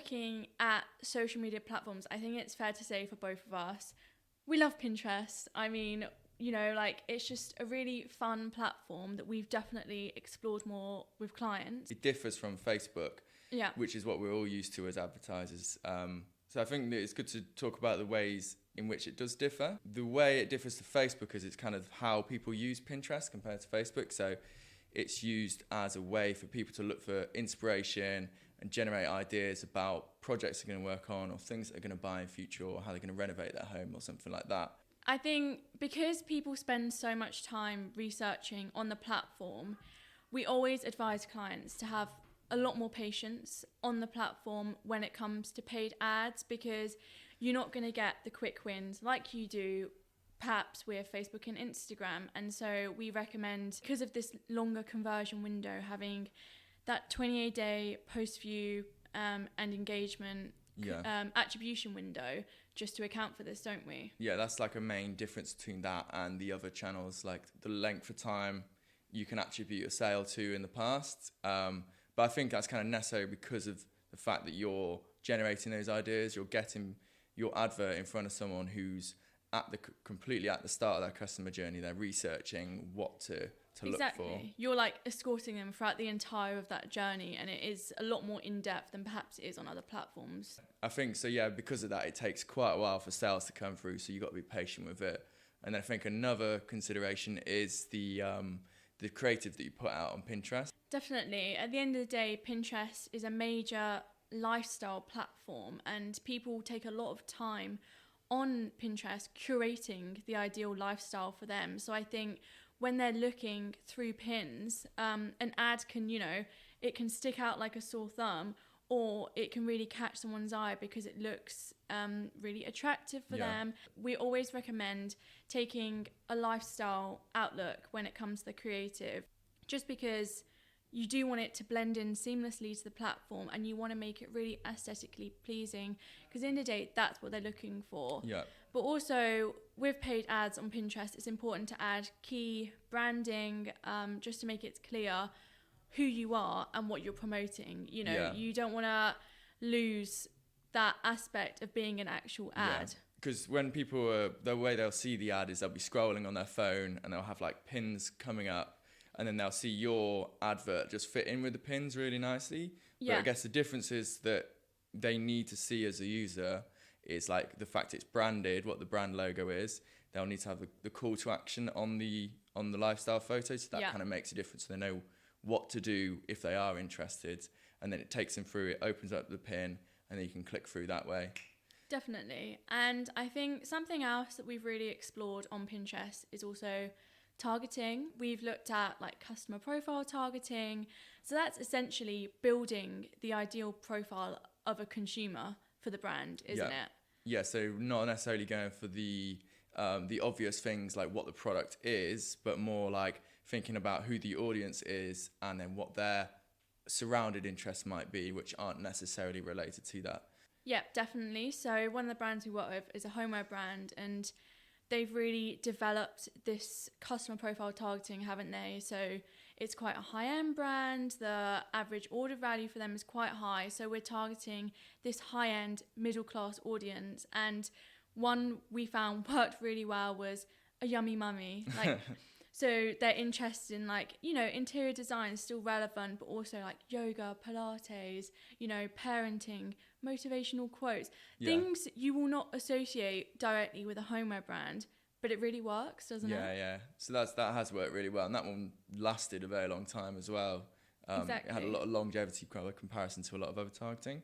looking at social media platforms, I think it's fair to say for both of us, we love Pinterest. I mean, you know, like it's just a really fun platform that we've definitely explored more with clients. It differs from Facebook, Yeah. which is what we're all used to as advertisers. So I think that it's good to talk about the ways in which it does differ. The way it differs to Facebook is it's kind of how people use Pinterest compared to Facebook. So it's used as a way for people to look for inspiration and generate ideas about projects they're going to work on or things they're going to buy in future or how they're going to renovate their home or something like that. I think because people spend so much time researching on the platform, we always advise clients to have a lot more patience on the platform when it comes to paid ads, because you're not going to get the quick wins like you do perhaps with Facebook and Instagram. And so we recommend, because of this longer conversion window, having that 28-day post-view and engagement attribution window just to account for this, don't we? Yeah, that's like a main difference between that and the other channels, like the length of time you can attribute a sale to in the past. But I think that's kind of necessary because of the fact that you're generating those ideas, you're getting your advert in front of someone who's completely at the start of their customer journey. They're researching what to look for. You're like escorting them throughout the entire of that journey, and it is a lot more in-depth than perhaps it is on other platforms. I think so, yeah, because of that it takes quite a while for sales to come through, so you've got to be patient with it. And then I think another consideration is the creative that you put out on Pinterest. Definitely. At the end of the day, Pinterest is a major lifestyle platform, and people take a lot of time on Pinterest curating the ideal lifestyle for them. So I think when they're looking through pins, an ad can, you know, it can stick out like a sore thumb, or it can really catch someone's eye because it looks really attractive for them. We always recommend taking a lifestyle outlook when it comes to the creative, just because you do want it to blend in seamlessly to the platform, and you want to make it really aesthetically pleasing, because in the day, that's what they're looking for. Yeah. But also, with paid ads on Pinterest, it's important to add key branding, just to make it clear who you are and what you're promoting. You know, you don't want to lose that aspect of being an actual ad. Because when people the way they'll see the ad is they'll be scrolling on their phone and they'll have like pins coming up, and then they'll see your advert just fit in with the pins really nicely. But I guess the difference is that they need to see as a user is like the fact it's branded, what the brand logo is. They'll need to have the call to action on the lifestyle photo, so that kind of makes a difference. So they know what to do if they are interested, and then it takes them through, it opens up the pin, and then you can click through that way. Definitely. And I think something else that we've really explored on Pinterest is also targeting. We've looked at like customer profile targeting. So that's essentially building the ideal profile of a consumer for the brand, isn't it? Yeah, so not necessarily going for the obvious things like what the product is, but more like thinking about who the audience is and then what their surrounded interests might be, which aren't necessarily related to that. Yeah, definitely. So one of the brands we work with is a homeware brand, and they've really developed this customer profile targeting, haven't they? So it's quite a high-end brand. The average order value for them is quite high. So we're targeting this high-end middle-class audience. And one we found worked really well was a yummy mummy. Like, so they're interested in, like, you know, interior design is still relevant, but also like yoga, Pilates, you know, parenting, motivational quotes, things you will not associate directly with a homeware brand, but it really works, doesn't it? Yeah. So that has worked really well, and that one lasted a very long time as well. Exactly. It had a lot of longevity comparison to a lot of other targeting.